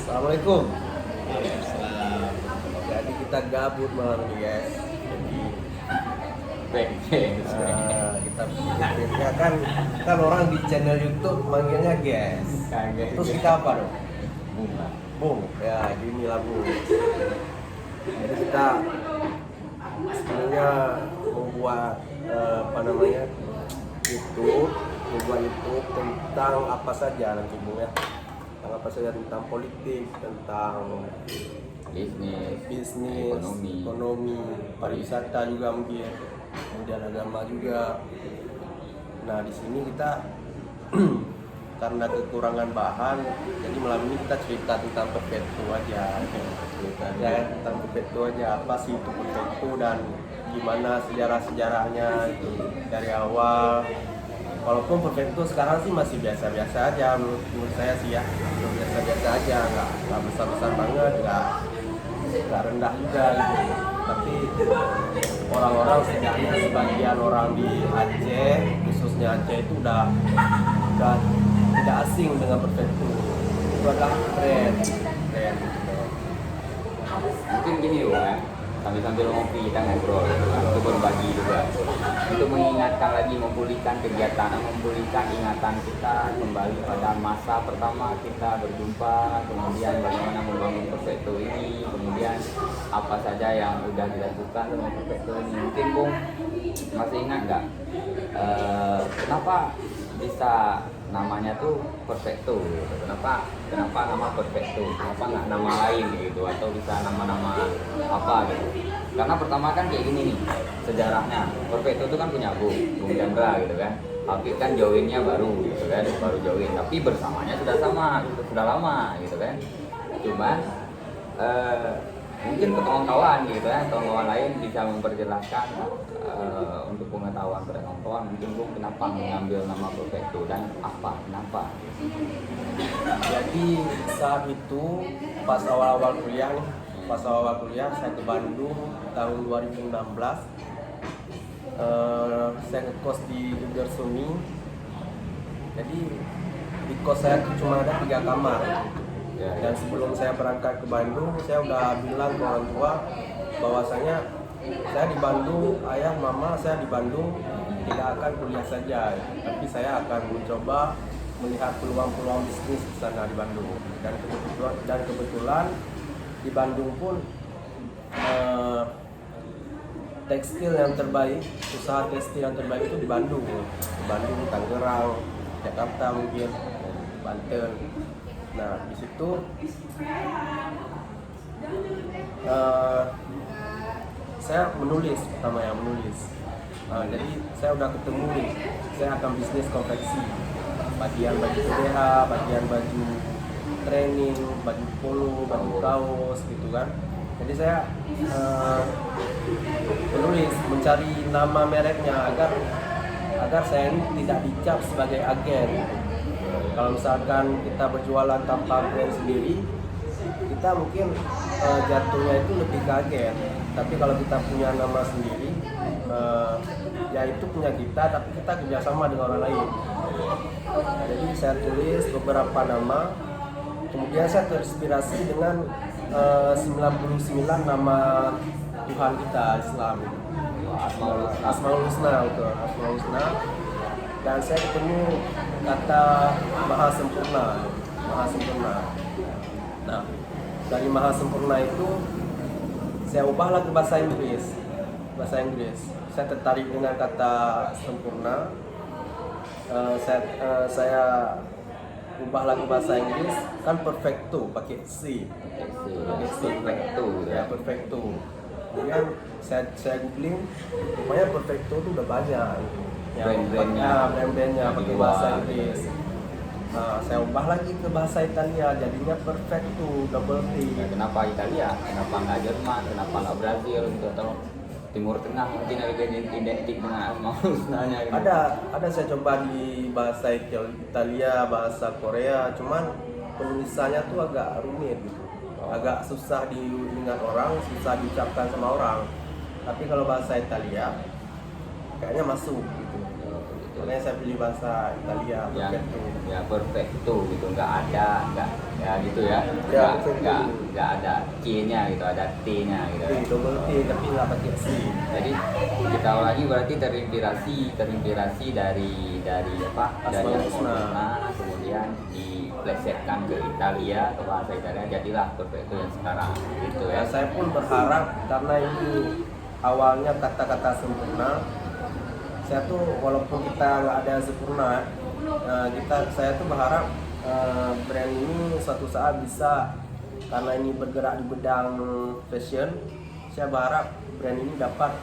Assalamualaikum. Waalaikumsalam. Jadi kita gabut malam ini guys. Jadi kita ya kan orang di channel YouTube manggilnya guys. Terus kita apa dong? Bunga. Bung. Ya gini lah Bung. Jadi kita sebenarnya membuat membuat YouTube tentang apa saja nanti Bung ya. Tentang apa saja, tentang politik, tentang bisnis, ekonomi, pariwisata juga mungkin, kemudian agama juga. Nah di sini kita karena kekurangan bahan, jadi malam ini kita cerita tentang Perfecto aja. Ya tentang Perfecto aja, apa sih itu Perfecto dan gimana sejarah-sejarahnya itu dari awal. Walaupun Perfecto sekarang sih masih biasa-biasa aja menurut saya sih ya, biasa-biasa aja, nggak besar-besar banget, nggak rendah juga gitu. Tapi orang-orang setidaknya sebagian orang di Aceh, khususnya Aceh itu udah tidak asing dengan Perfecto. Itu adalah tren gitu. Mungkin gini ya, sambil ngopi kita ngobrol, untuk berbagi juga, untuk mengingatkan lagi, memulihkan ingatan kita kembali pada masa pertama kita berjumpa, kemudian bagaimana membangun Perfecto ini, kemudian apa saja yang sudah dilakukan dengan Perfecto ini. Mungkin Bung masih ingat nggak kenapa bisa namanya tuh Perfecto gitu. Kenapa nama Perfecto? Kenapa nggak nama lain gitu, atau bisa nama-nama apa gitu? Karena pertama kan kayak gini nih sejarahnya. Perfecto itu kan punya Bung Chandra gitu kan. Tapi kan joinnya baru gitu kan, baru join. Tapi bersamanya sudah sama gitu, sudah lama gitu kan. Cuman mungkin ke kawan-kawan gitu ya, kawan-kawan lain bisa memperjelaskan untuk pengetahuan pada kawan-kawan, mungkin Bung kenapa mengambil nama Perfecto dan kenapa? Jadi saat itu pas awal-awal kuliah saya ke Bandung tahun 2016. Saya ngekos di Dudarsumi. Jadi di kos saya cuma ada 3 kamar. Dan sebelum saya berangkat ke Bandung, saya udah bilang ke orang tua bahwasanya saya di Bandung, ayah, mama saya di Bandung tidak akan kuliah saja, tapi saya akan mencoba melihat peluang-peluang bisnis di sana di Bandung. Dan kebetulan di Bandung pun tekstil yang terbaik, usaha tekstil yang terbaik itu di Bandung, Tangerang, Jakarta mungkin, Banten. Nah di situ saya menulis. Jadi saya udah ketemu nih, saya akan bisnis konveksi, bagian baju PDH, bagian baju training, baju polo, baju kaos gitu kan. Jadi saya menulis, mencari nama mereknya agar saya ini tidak dicap sebagai agen. Kalau misalkan kita berjualan tanpa brand sendiri, kita mungkin jatuhnya itu lebih ke agen. Tapi kalau kita punya nama sendiri, ya itu punya kita, tapi kita kerjasama dengan orang lain. Jadi saya tulis beberapa nama, kemudian saya terinspirasi dengan 99 nama Tuhan kita Islam, Asmaul Husna. Dan saya ketemu kata Maha Sempurna. Nah, dari Maha Sempurna itu saya ubahlah ke bahasa Inggris. Saya tertarik dengan kata sempurna. Saya ubahlah ke bahasa Inggris, kan Perfecto pakai C. Perfecto. Kemudian saya googling, rupanya Perfecto itu udah banyak. Brand-brandnya pakai bahasa Inggris. Nah, saya ubah lagi ke bahasa Italia, jadinya Perfecto, double T. Kenapa Italia? Kenapa nggak Jerman? Kenapa nggak Brazil gitu, atau Timur Tengah mungkin ada identik dengan Asmaul Husnanya gitu. Ada saya coba di bahasa Italia, bahasa Korea, cuman penulisannya tuh agak rumit gitu. Agak susah diingat orang, susah diucapkan sama orang. Tapi kalau bahasa Italia kayaknya masuk gitu. Makanya saya pilih bahasa Italia, Perfecto. Ya Perfecto gitu, nggak ada Ya gitu ya. Ya, Nggak ada C-nya gitu, ada T-nya gitu. T, double T tapi nggak pakai C. Jadi kita ulangi berarti terinspirasi dari apa? Dari Asmaul Asmaul Husna. Husna, kemudian diplesetkan ke Italia, ke bahasa Italia, jadilah Perfecto yang sekarang gitu Ya, ya. saya pun berharap karena ini awalnya kata-kata sempurna. Saya tuh walaupun kita nggak ada yang sempurna, saya tuh berharap brand ini suatu saat bisa, karena ini bergerak di bidang fashion. Saya berharap brand ini dapat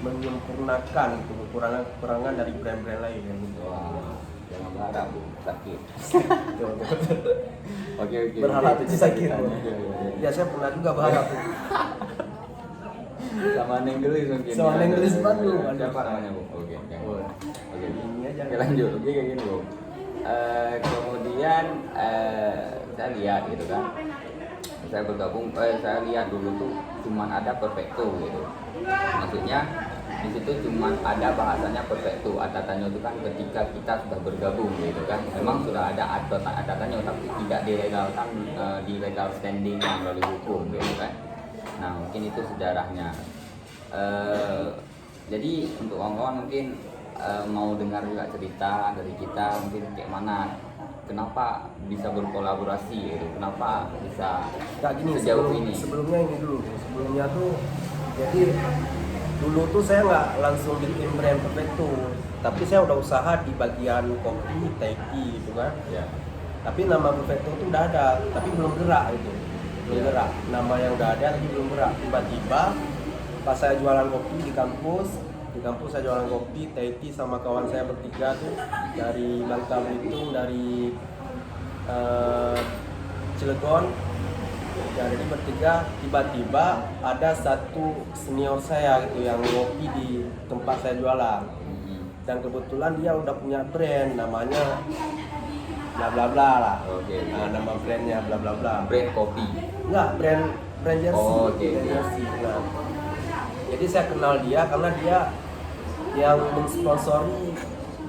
menyempurnakan gitu, kekurangan dari brand-brand lain gitu. Wah, jangan berharap sakit. Oke. Berharap itu sakit. Iya. Ya, saya pernah juga berharap. Sama Neng Gelis mungkin. Sama Neng Gelis Bandung. Siapa namanya, Bu? Oke. Ini aja. Oke, lanjut. Oke, kayak gini, Bu. Kemudian saya lihat gitu kan. Saya lihat dulu tuh cuman ada Perfecto gitu. Maksudnya di situ cuman ada bahasanya Perfecto, atatannya itu kan ketika kita sudah bergabung gitu kan. Memang sudah ada atatannya tapi tidak dilegalkan di legal standing melalui hukum gitu kan. Nah, mungkin itu sejarahnya. Jadi untuk kawan-kawan mungkin mau dengar juga cerita dari kita, mungkin kayak mana, kenapa bisa berkolaborasi gitu, kenapa bisa sejauh ini. Sebelumnya ini dulu. Sebelumnya tuh jadi dulu tuh saya nggak langsung bikin brand Perfecto, tapi saya udah usaha di bagian kopi, Taiki gitu kan. Ya. Tapi nama Perfecto tuh udah ada, tapi belum gerak itu. Belum Ya. gerak. Nama yang udah ada tapi belum gerak. Tiba-tiba pas saya jualan kopi di kampus saya jualan kopi, Taiki sama kawan saya bertiga tuh dari Bangka Belitung, dari Cilegon. Ya, jadi bertiga, tiba-tiba ada satu senior saya gitu yang ngopi di tempat saya jualan. Dan kebetulan dia udah punya brand namanya bla bla bla lah. Oke. Nah, nama brandnya bla bla bla. Brand kopi. Enggak, brand jersey. Oh, oke. Brand jersey. Nah, jadi saya kenal dia karena dia yang mensponsori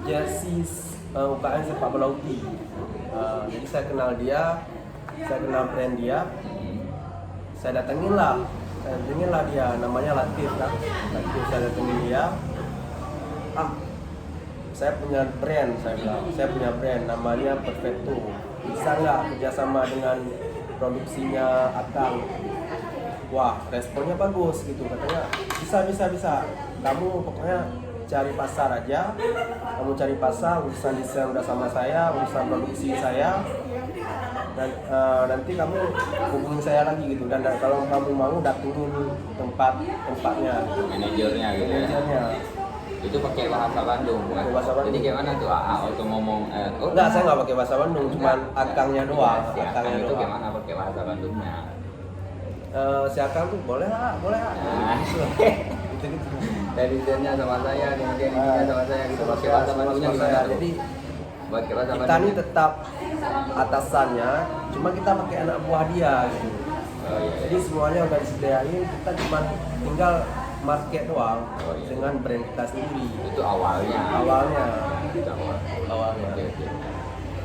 jersey UKM sepak bola UPI. Jadi saya kenal dia, saya kenal brand dia. Saya datengin lah dia, namanya Latif kan. Latif, saya datengin dia. Saya punya brand, saya bilang. Saya punya brand namanya Perfecto. Bisa nggak kerjasama dengan produksinya Akang? Wah, responnya bagus gitu, katanya bisa. Kamu pokoknya cari pasar aja. Kamu cari pasar, urusan desain udah sama saya, urusan produksi saya. Dan nanti kamu hubungin saya lagi gitu, dan kalau kamu mau datengin tempatnya, Manajernya gitu ya. manajernya. Itu pakai bahasa Bandung bukan? Pakai bahasa Bandung. Jadi gimana tuh waktu ngomong Enggak, saya nggak pakai bahasa Bandung, cuman akangnya doang. Si Akang Akangnya itu doang. gimana pakai bahasa Bandungnya? Si Akang tuh boleh lah. Nah. Gitu. Dari desainnya sama saya, kemudian ininya sama saya gitu. Pakai bahasa Bandungnya Sama gimana saya. tuh? Jadi Pakai bahasa kita Bandung. nih tetap atasannya, cuma kita pakai anak buah dia gitu. Oh iya. Jadi semuanya udah disediain, kita cuma tinggal market doang Oh, iya. dengan brand kita sendiri. Itu awalnya. Awalnya. Itu awalnya. Oke.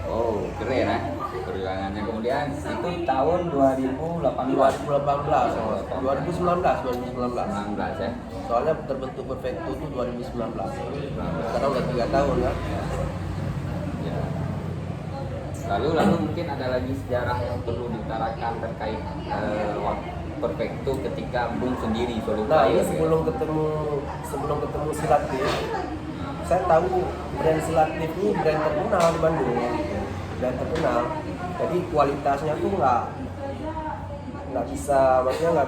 Oh, keren ya perjuangannya. Kemudian itu tahun 2018. 2019 19 ya. soalnya terbentuk Perfecto itu 2019. Sekarang udah 3 tahun kan. Ya. Lalu mungkin ada lagi sejarah yang perlu ditarakan terkait Perfecto ketika Bung sendiri solo Nah, ini player, sebelum ketemu Silatif, saya tahu brand Silatif ini brand terkenal di Bandung, brand terkenal. Jadi kualitasnya tuh nggak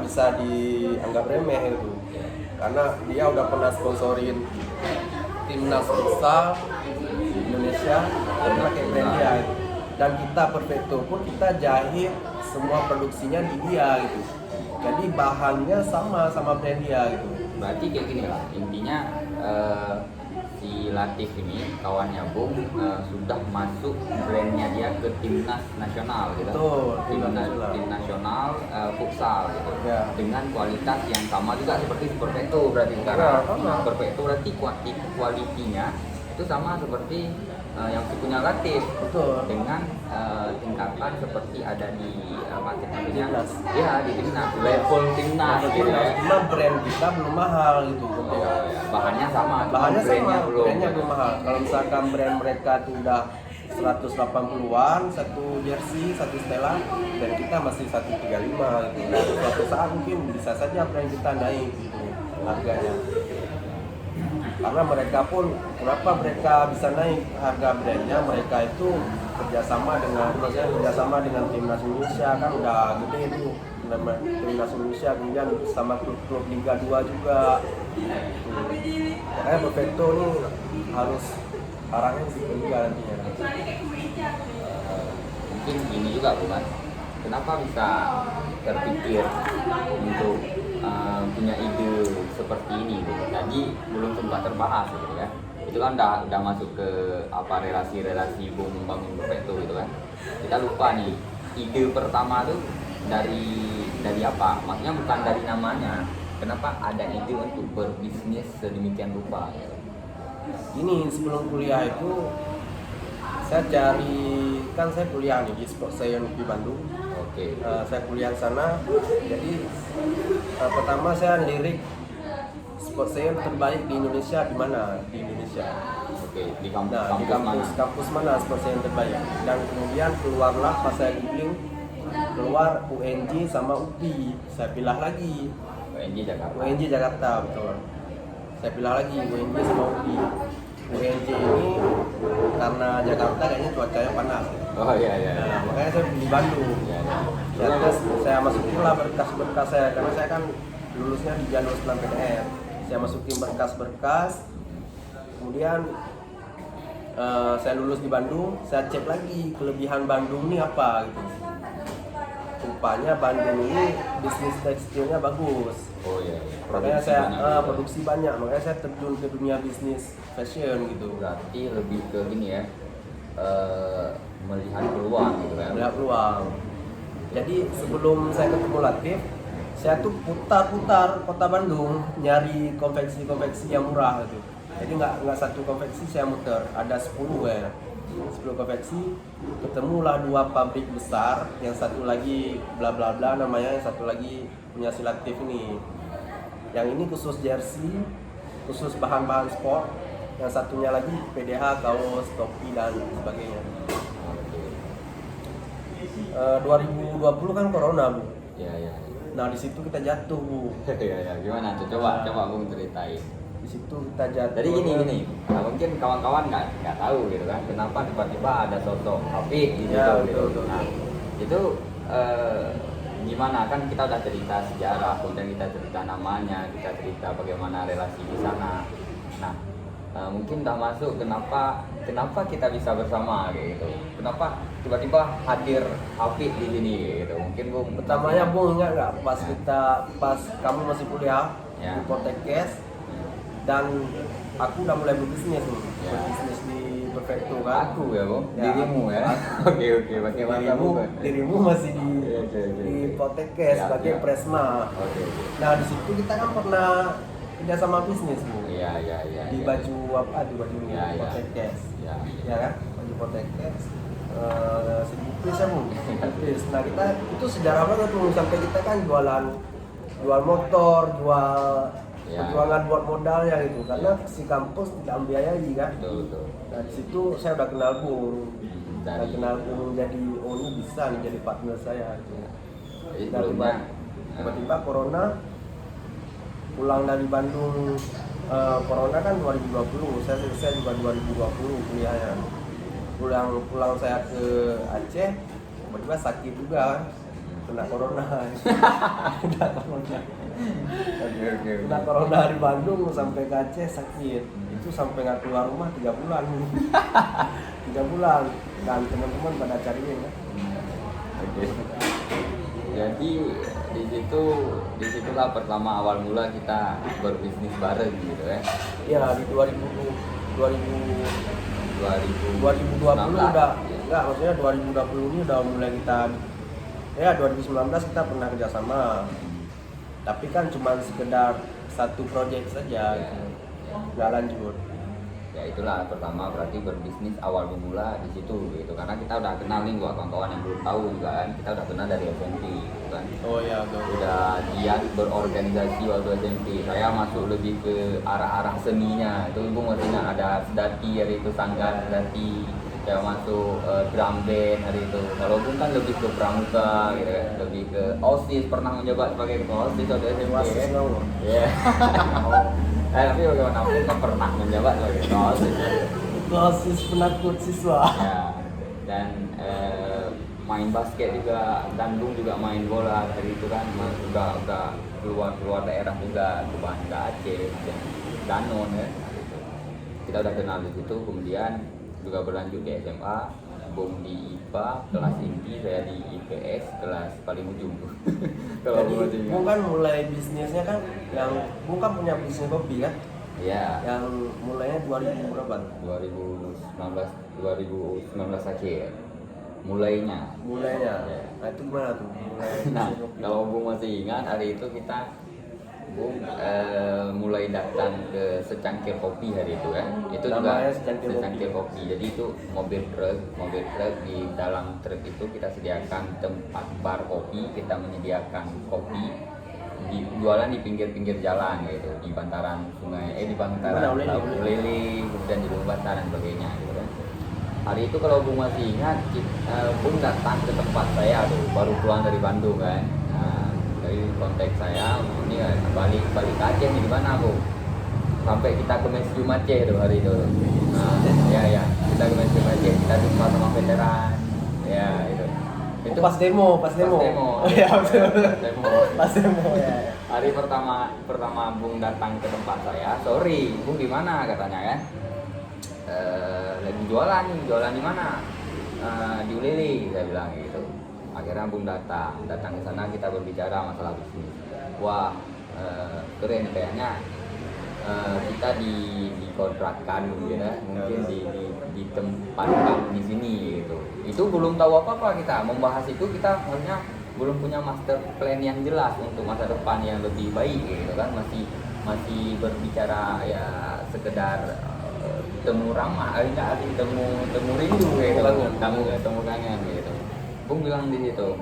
bisa dianggap remeh itu, karena dia udah pernah sponsorin timnas futsal Indonesia, dia pakai brand dia. Dan kita Perfecto pun kita jahit semua produksinya di dia gitu. Jadi bahannya sama brand dia gitu. Berarti kayak gini lah, intinya si Latif ini kawannya Bung sudah masuk brandnya dia ke timnas nasional gitu. Betul, Tim nasional futsal gitu. Ya. Dengan kualitas yang sama juga seperti Perfecto berarti sekarang. Ya, sama. Perfecto berarti kualitinya itu sama seperti yang sukunya Latif Betul. dengan tingkatan seperti ada di market Timnas. ya di timnas level timnas gitu ya. Cuma brand kita belum mahal gitu. Oh, ya. Bahannya sama, cuma Bahannya brandnya sama, belum. brandnya belum mahal. Kalau misalkan brand mereka itu udah 180-an satu jersey, satu setelan, dan kita masih 135 gitu. Nah, suatu saat mungkin bisa saja brand kita naik gitu harganya. Karena mereka pun, kenapa mereka bisa naik harga brandnya, mereka itu kerjasama dengan, maksudnya kerjasama dengan timnas Indonesia kan udah gede itu, timnas Indonesia, kemudian sama klub-klub Liga 2 juga. Makanya Perfecto ini harus arahnya di Liga nantinya. Mungkin ini juga bukan, kenapa bisa terpikir untuk punya ide seperti ini gitu. Tadi belum sempat terbahas gitu kan. Itu kan udah masuk ke apa relasi-relasi membangun Perfecto gitu kan. Kita lupa nih, ide pertama tuh dari apa? Maksudnya bukan dari namanya. Kenapa ada ide untuk berbisnis sedemikian rupa gitu. Ini sebelum kuliah itu saya cari, kan saya kuliah nih di Sport Science di Bandung. Oke. Saya kuliah di sana, jadi pertama saya lirik Sport Science terbaik di Indonesia di mana? Di Indonesia. Oke, di kampus, Nah, di kampus mana Sport Science terbaik? Dan kemudian keluarlah pas saya googling, keluar UNJ sama UPI. Saya pilih lagi UNJ Jakarta. UNJ Jakarta, betul. Saya pilih lagi UNJ sama UPI. UNJ ini karena Jakarta kayaknya cuacanya panas. Oh iya iya. Nah, makanya saya di Bandung. Iya, iya. Ya, terus saya masukin lah berkas-berkas saya, karena saya kan lulusnya di jalur SNMPTN. Saya masukin berkas-berkas, kemudian saya lulus di Bandung. Saya cek lagi kelebihan Bandung ini apa gitu. Rupanya Bandung ini bisnis tekstilnya bagus. Oh iya. Makanya saya banyak. produksi banyak, makanya saya terjun ke dunia bisnis fashion gitu. Berarti lebih ke gini ya, melihat peluang gitu kan. Melihat peluang. Jadi sebelum saya ketemu Latif, saya tuh putar-putar kota Bandung nyari konveksi-konveksi yang murah gitu. Jadi nggak satu konveksi saya muter, ada 10 ya. 10 konveksi, ketemulah 2 pabrik besar, yang satu lagi bla bla bla namanya, yang satu lagi punya si Latif ini. Yang ini khusus jersey, khusus bahan-bahan sport, yang satunya lagi PDH, kaos, topi dan sebagainya. 2020 kan corona, Bu. Iya iya. Nah, di situ kita jatuh, Bu. Iya iya. Gimana tuh? Coba Bung ceritain. Di situ kita jatuh. Jadi gini, nah, mungkin kawan-kawan nggak tahu gitu kan, kenapa tiba-tiba ada sosok Hafid di situ Ya, gitu. betul. Nah, itu gimana kan kita udah cerita sejarah, kemudian kita cerita namanya, kita cerita bagaimana relasi di sana. Nah, mungkin udah masuk kenapa kita bisa bersama gitu. Kenapa tiba-tiba hadir Hafid di sini gitu. Mungkin Bung Pertamanya Bung ingat nggak pas kamu masih kuliah Ya. di Potekes, dan aku udah mulai berbisnis nih, Ya. berbisnis di Perfecto kan. aku ya Bung, Ya, dirimu ya. Oke, bagaimana Bung? Dirimu masih di Oke. Potekes Ya, sebagai ya. Presma. Oke. Nah, di situ kita kan pernah kerja sama bisnis, Bu. Iya. Di baju apa? Di baju Ya, ya. Potekes. Ya. Ya kan? Baju Potekes. Sedikit ya, Bu. Sedikit. Nah, kita itu sejarah banget tuh, sampai kita kan jual motor, jual Ya. perjuangan buat modalnya gitu, karena si kampus tidak membiayai kan. Betul. Nah, di situ saya udah kenal Bung. Dari- Kenal Bung, jadi ini bisa nih jadi partner saya gitu. Jadi Nah, sebelumnya tiba-tiba corona, pulang dari Bandung, corona kan 2020, saya selesai juga 2020 kuliahnya. Pulang saya ke Aceh, tiba-tiba sakit juga, kena corona. Kena corona. Oke. Kena corona di Bandung sampai ke Aceh sakit. Itu sampai nggak keluar rumah 3 bulan. 3 bulan, dan teman-teman pada cariin ya. Oke. Jadi disitulah pertama awal mula kita berbisnis bareng gitu ya. Ya di 2020 udah enggak, maksudnya 2020 ini udah mulai kita, ya 2019 kita pernah kerjasama, tapi kan cuma sekedar satu proyek saja gitu. Nggak lanjut. Ya itulah pertama berarti berbisnis awal bermula di situ gitu, karena kita udah kenal nih buat kawan-kawan yang belum tahu juga kan, kita udah kenal dari SMP gitu kan. Oh ya, betul. Udah giat berorganisasi waktu SMP. Saya masuk lebih ke arah-arah seninya. Itu ibu masih ingat ada sedati hari itu, sanggar sedati. Saya masuk drum band hari itu. Kalau pun kan lebih ke pramuka gitu kan, lebih ke OSIS, pernah menjabat sebagai ketua OSIS waktu SMP. Wasis ngawur. Iya. Tapi bagaimanapun kan pernah menjabat sebagai ketua OSIS. Wasis penakut siswa. Ya. Dan main basket juga, Bandung juga main bola dari itu kan, udah keluar daerah juga, ke Banda Aceh, Danon ya. Kita udah kenal di situ, kemudian juga berlanjut di SMA, Bung di IPA kelas inti, saya di IPS kelas paling ujung tuh. Kalau Jadi Bung kan mulai bisnisnya kan, yang Bung kan punya bisnis kopi kan, ya, yang mulainya 2000 berapa? 2019 akhir mulainya. Mulainya. Ya. Nah itu gimana tuh? Mulai Nah, bisnis kopi. kalau Bung masih ingat hari itu Bung mulai datang ke secangkir kopi hari itu kan. Itu Namanya juga secangkir kopi. Jadi itu mobil truk di dalam truk itu kita sediakan tempat bar kopi, kita menyediakan kopi jualan di pinggir-pinggir jalan gitu, di bantaran sungai, di bantaran Laut Lele, kemudian di Lumbata dan sebagainya gitu kan. Hari itu kalau Bung masih ingat, Bung datang ke tempat saya tuh, baru pulang dari Bandung kan. Nah, dari kontak saya, ini balik ke Aceh nih, di mana Bung? Sampai kita ke Museum Aceh tuh hari itu. Nah, ya, kita ke Museum Aceh, kita jumpa sama veteran, ya itu. Itu Pas demo. Ya betul. Pas demo ya. Hari pertama Bung datang ke tempat saya, sorry, Bung di mana katanya kan? Lagi jualan di mana? Di Ulili, saya bilang gitu. Akhirnya Bung datang ke sana, kita berbicara masalah bisnis. Wah, keren kayaknya. Kita dikontrakkan gitu ya, mungkin di tempat kamu di sini gitu. Itu belum tahu apa kita membahas itu, kita maksudnya belum punya master plan yang jelas untuk masa depan yang lebih baik gitu kan, masih berbicara ya sekedar temu ramah, enggak sih temu rindu gitu, temu kangen gitu. Bung bilang di situ,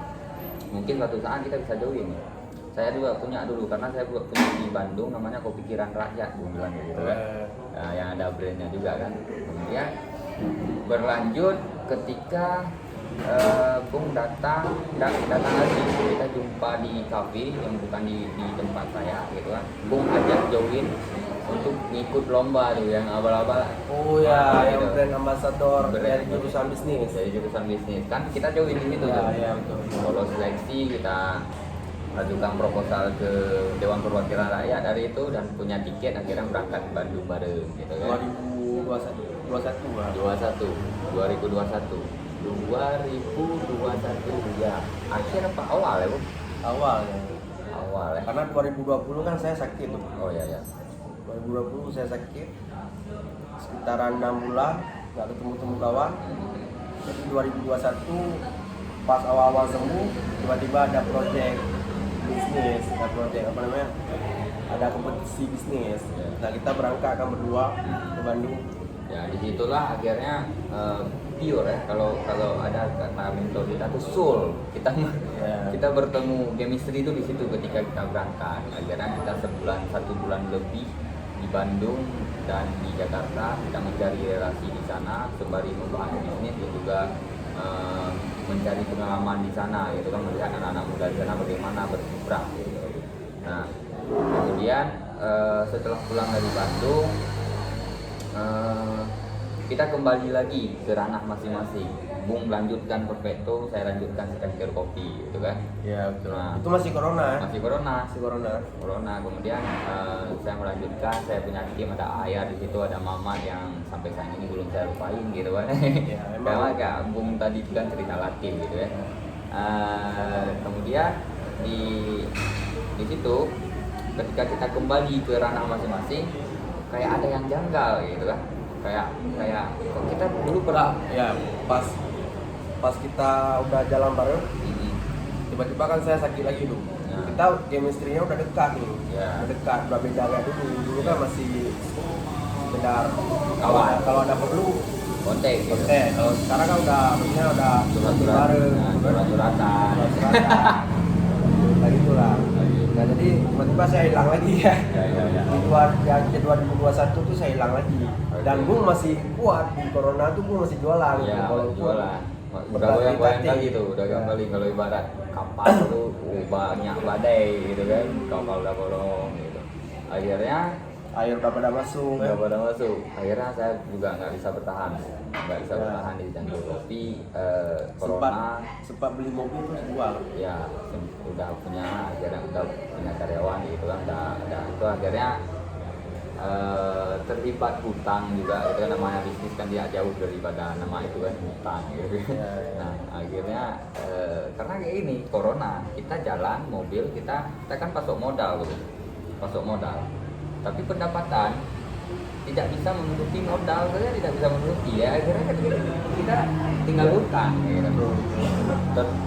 mungkin suatu saat kita bisa join. Saya juga punya dulu, karena saya juga punya di Bandung namanya Kopi Kiran Rakyat, Bung bilang gitu kan. Nah, yang ada brandnya juga kan. Kemudian berlanjut ketika Bung datang lagi, kita jumpa di kafe yang bukan di tempat saya gitu kan. Bung ajak join untuk ngikut lomba tuh yang abal-abal. Oh ya, yang gitu. brand ambassador dari jurusan bisnis. Dari jurusan bisnis kan kita join di situ tuh. Ya betul. Kalau seleksi kita ajukan proposal ke Dewan Perwakilan Rakyat dari itu dan punya tiket, akhirnya berangkat ke Bandung bareng gitu kan. 2021 ya, akhir apa awal ya Bu? Awal ya. Ya. Karena 2020 kan saya sakit tuh. Oh ya. 2020 saya sakit sekitaran 6 bulan nggak ketemu kawan. Jadi 2021 pas awal-awal sembuh, tiba-tiba ada proyek bisnis, ada kompetisi bisnis. Nah kita berangkat kan berdua ke Bandung. Ya disitulah akhirnya pure ya, kalau ada kata mentor kita tuh soul, kita bertemu chemistry itu di situ ketika kita berangkat. Akhirnya kita satu bulan lebih di Bandung dan di Jakarta, kita mencari relasi di sana sembari membahas bisnis dan juga mencari pengalaman di sana gitu kan, melihat anak-anak muda di sana bagaimana berkiprah gitu. Nah kemudian setelah pulang dari Bandung, kita kembali lagi ke ranah masing-masing. Bung melanjutkan Perfecto, saya lanjutkan secangkir kopi gitu kan. Iya betul. Nah, itu masih corona ya? Masih corona. Kemudian saya melanjutkan, saya punya tim, ada Ayah di situ, ada Mama yang sampai saat ini belum saya lupain gitu kan. Ya, Karena kayak Bung tadi kan cerita Latin gitu ya. Kemudian di situ ketika kita kembali ke ranah masing-masing, kayak ada yang janggal gitu kan. Kayak kok kita dulu pernah ya pas kita udah jalan bareng, tiba-tiba kan saya sakit lagi tuh. Nah. Kita chemistry-nya udah dekat nih, Ya. udah beda kayak dulu kan masih sekedar Kawan. kalau ada perlu konten gitu. kalau sekarang kan udah maksudnya udah bareng surat-suratan. kayak gitulah. Nah jadi tiba-tiba saya hilang lagi ya. Di 2021 tuh saya hilang lagi. Dan Bung masih kuat di corona tuh, Bung masih jualan. Iya, Walaupun jualan. Udah goyang-goyang kali tuh, udah goyang kali kalau ibarat kapal tuh banyak badai gitu kan, kapal udah bolong gitu. Akhirnya air udah pada masuk. udah pada masuk. Akhirnya saya juga nggak bisa bertahan bertahan di Cangkul Kopi. Corona sempat beli mobil terus jual. ya udah punya, akhirnya udah punya karyawan gitu kan, udah itu akhirnya terlibat hutang juga, itu kan namanya bisnis kan dia jauh daripada nama itu kan hutang gitu. Ya. Nah akhirnya karena kayak ini corona, kita jalan mobil kita kan pasok modal gitu, pasok modal, tapi pendapatan tidak bisa menutupi modal, saja tidak bisa menutupi ya, akhirnya kan kita tinggal hutang gitu.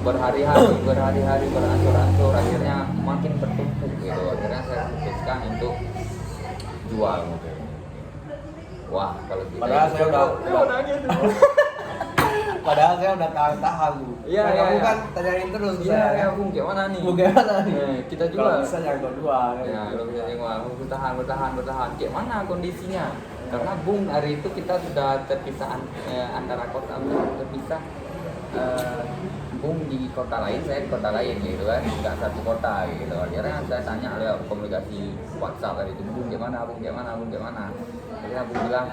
berhari-hari beransur-ansur, akhirnya makin bertumpuk gitu. Akhirnya saya putuskan untuk jual mobil. Wah, kalau kita Padahal saya udah padahal saya udah tahan tuh. Iya, Nah, iya, kamu iya. kan tanyain terus ke iya saya. ya Bung, gimana nih? Bung gimana nih? Kita Kalau jual. bisa jangan kau jual. Ya, kalau bisa jual, bertahan. Kayak mana kondisinya? Karena Bung hari itu kita sudah terpisah antara kota, terpisah. Bung di kota lain, saya di kota lain gitu kan, nggak satu kota gitu. Akhirnya saya tanya lewat komunikasi WhatsApp hari itu, Bung gimana. Akhirnya Bung bilang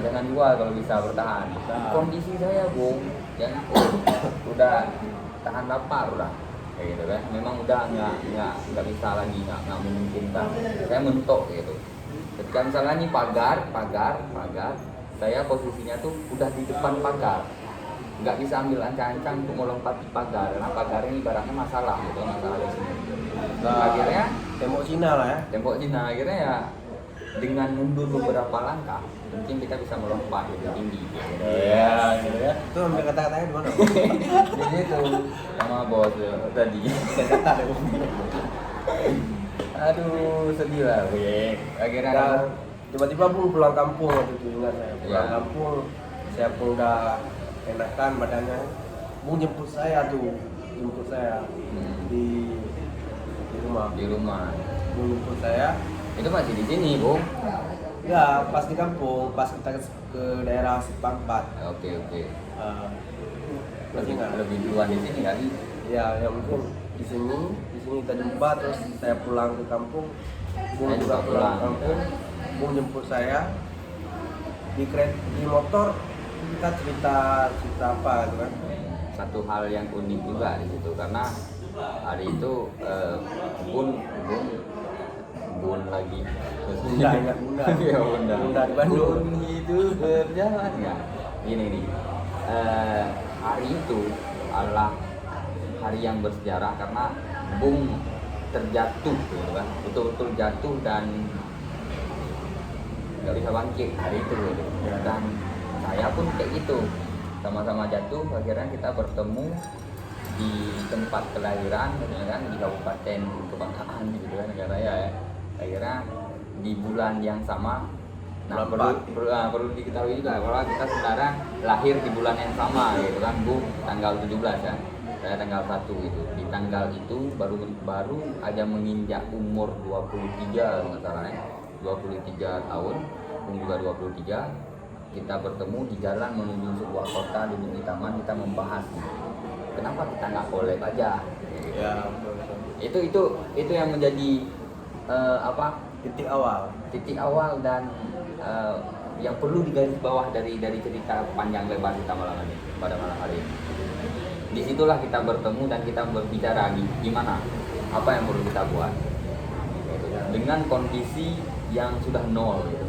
jangan jual kalau bisa bertahan. Kondisi saya Bung, yang udah tahan lapar udah, kayak gitu kan. Memang udah nggak bisa lagi, nggak memungkinkan. Saya mentok gitu. Ketika misalnya ini pagar, saya posisinya tuh udah di depan pagar. Nggak bisa ambil ancang-ancang untuk melompati pagar, karena pagar ini ibaratnya masalah gitu, masalah di sini. Akhirnya tembok Cina lah ya. tembok Cina, akhirnya ya dengan mundur beberapa langkah mungkin kita bisa melompat lebih tinggi gitu. Iya, gitu ya. Itu ambil kata-katanya di mana? Jadi itu sama bos tadi. Saya kata deh. Aduh sedih lah gue. Akhirnya Dan tiba-tiba Bung pulang kampung waktu itu, ingat saya. Pulang Iya. kampung, saya pun udah enakan badannya. Bung jemput saya di rumah. di rumah Bung jemput saya. itu masih di sini Bung. Ya, pas di kampung, pas kita ke daerah Sipampat. Oke. Masih ingat? Lebih duluan di sini kali. Ya, yang mungkin di sini kita jumpa, terus saya pulang ke kampung. Bung Saya juga juga pulang ke pulang. kampung. Bung jemput saya di motor, kita cerita apa gitu kan. Satu hal yang unik juga di situ, karena hari itu Bun lagi Bunda, ingat Bunda. ya Bunda Di Bandung. Bun itu berjalan nggak gini nih, hari itu adalah hari yang bersejarah karena Bung terjatuh gitu kan, betul-betul jatuh dan nggak bisa bangkit hari itu gitu. Dan saya pun kayak gitu, sama-sama jatuh. Akhirnya kita bertemu di tempat kelahiran ya kan, di Kabupaten Kebanggaan gitu kan, negara ya. Akhirnya di bulan yang sama. Nah, perlu diketahui juga bahwa kita sebenarnya lahir di bulan yang sama gitu kan, Bu, tanggal 17 ya. Saya tanggal 1 gitu. Di tanggal itu baru aja menginjak umur 23 kalau nggak salah ya. 23 tahun, Bung juga 23. Kita bertemu di jalan menuju sebuah kota di Bukit Taman, kita membahas kenapa kita nggak collab aja. Ya, betul. Itu yang menjadi titik awal dan yang perlu digaris bawah dari cerita panjang lebar kita pada malam hari ini. Disitulah kita bertemu dan kita berbicara gimana, apa yang perlu kita buat gitu. Dengan kondisi yang sudah nol gitu.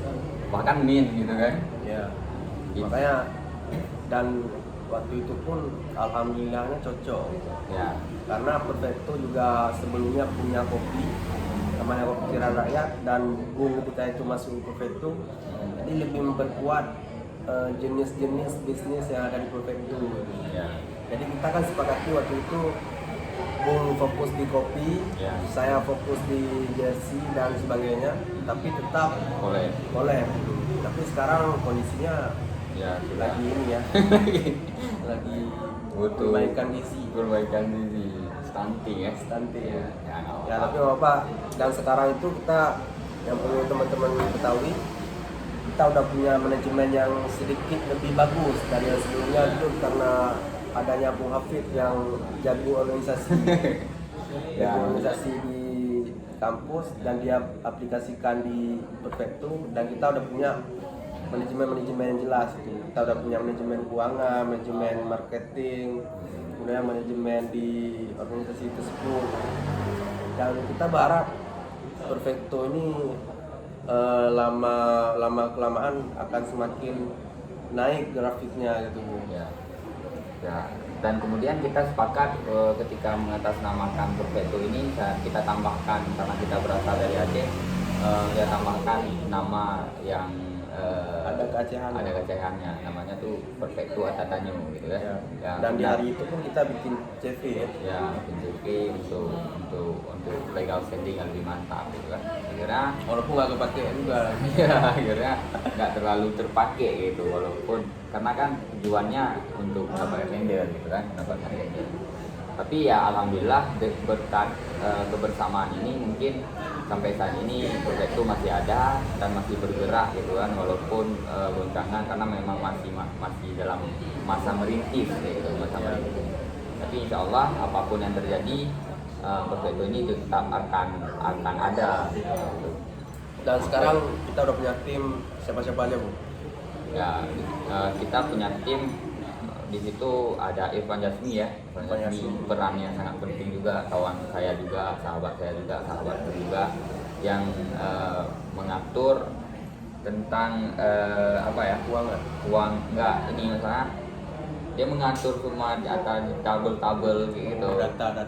Bahkan min gitu kan Ya, makanya dan waktu itu pun alhamdulillahnya cocok gitu. ya. Karena Perfecto juga sebelumnya punya kopi namanya Kopi Tiran Rakyat, dan Bung ketika itu masuk ke Perfecto jadi lebih memperkuat jenis-jenis bisnis yang ada di Perfecto gitu. Ya. Jadi kita kan sepakati waktu itu Bung fokus di kopi, Ya. saya fokus di jersey dan sebagainya, tapi tetap Boleh. boleh. Tapi sekarang kondisinya Ya sudah. lagi ini ya, lagi Butuh perbaikan gizi, perbaikan diri, stunting ya. stunting. Ya, ya, nggak Ya apa-apa. tapi nggak apa. Dan sekarang itu kita yang perlu teman-teman ketahui, kita udah punya manajemen yang sedikit lebih bagus dari yang sebelumnya itu karena adanya Bung Hafid yang jago organisasi, Ya. jago organisasi di kampus dan dia aplikasikan di Perfecto, dan kita udah punya manajemen yang jelas itu. Kita udah punya manajemen keuangan, manajemen marketing, kemudian manajemen di organisasi tersebut, dan kita berharap Perfecto ini lama kelamaan akan semakin naik grafiknya gitu Bu. Ya. Ya. Dan kemudian kita sepakat ketika mengatasnamakan Perfecto ini kita tambahkan, karena kita berasal dari Aceh, kita tambahkan nama yang Ada keacehan. ada keacehannya, namanya tuh Perfecto Atatanyo gitu ya. Ya. Yang Dan di sudah- hari itu pun kita bikin CV ya. ya PJP untuk legal standing yang lebih mantap gitu kan. Akhirnya Walaupun nggak kepake juga. ya akhirnya nggak terlalu terpakai gitu, walaupun karena kan tujuannya untuk mendapatkan tender gitu kan, mendapatkan tender. Tapi ya alhamdulillah berkat kebersamaan ini mungkin sampai saat ini Perfecto masih ada dan masih bergerak gitu kan, walaupun goncangan karena memang masih dalam masa merintis gitu, masa merintis. Tapi insya Allah apapun yang terjadi Perfecto ini tetap akan ada gitu. Dan sekarang kita udah punya tim, siapa-siapa aja Bu? Ya, kita punya tim di situ ada Irfan Jasmi ya. Irfan Jasmi perannya sangat penting juga, kawan saya juga, sahabat juga yang mengatur tentang apa ya? Uang enggak ini misalnya dia mengatur semua data tabel gitu,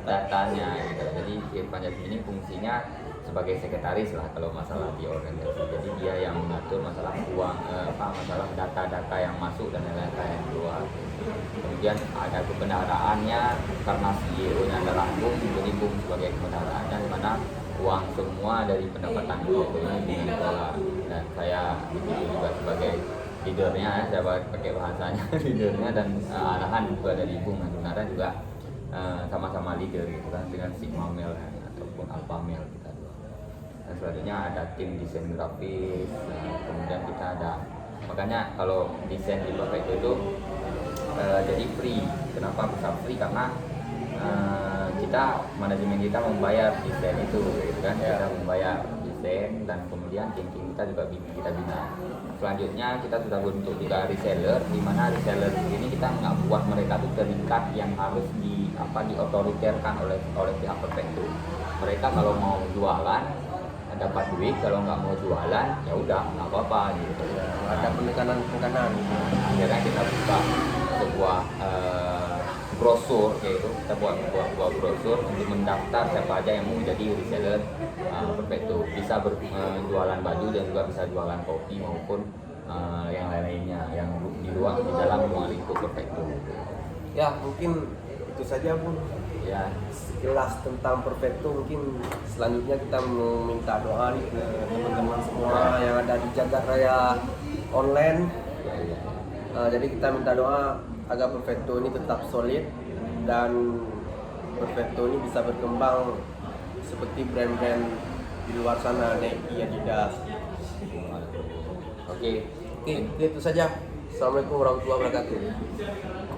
datanya gitu. Jadi Irfan Jasmi ini fungsinya sebagai sekretaris lah kalau masalah di organisasi. Jadi dia yang mengatur masalah uang, masalah data-data yang masuk dan data yang keluar. Kemudian ada kebenaraannya karena CEO-nya adalah Bung, jadi Bung sebagai kebenaraannya, di mana uang semua dari pendapatan itu ini dikelola. Dan saya juga sebagai leadernya, saya pakai bahasanya leadernya, dan arahan juga dari Bung dan Gunara juga sama-sama leader gitu kan, dengan Sigma Male ataupun Alpha Male kita dua. Dan selanjutnya ada tim desain grafis, kemudian kita ada, makanya kalau desain di Perfecto itu jadi free. Kenapa bisa free? Karena kita manajemen kita membayar desain itu gitu kan, kita membayar desain dan kemudian tim kita juga kita bina. Selanjutnya kita sudah bentuk juga reseller, di mana reseller ini kita nggak buat mereka tuh terikat yang harus diotoriterkan oleh pihak Perfecto. Mereka kalau mau jualan dapat duit, kalau nggak mau jualan ya udah nggak apa-apa gitu. Ada penekanan. Akhirnya kita buka sebuah brosur, yaitu kita buat sebuah brosur untuk mendaftar siapa aja yang mau menjadi reseller Perfecto. Bisa berjualan baju dan juga bisa jualan kopi maupun yang lain-lainnya yang di dalam ruang lingkup Perfecto. Ya mungkin itu saja Bu. Ya, Sekilas tentang Perfecto. Mungkin selanjutnya kita meminta doa nih ke teman-teman semua yang ada di Jagat Raya online. Jadi kita minta doa agar Perfecto ini tetap solid dan Perfecto ini bisa berkembang seperti brand-brand di luar sana, Nike, Adidas. Oke. Oke, itu saja. Assalamualaikum warahmatullahi wabarakatuh.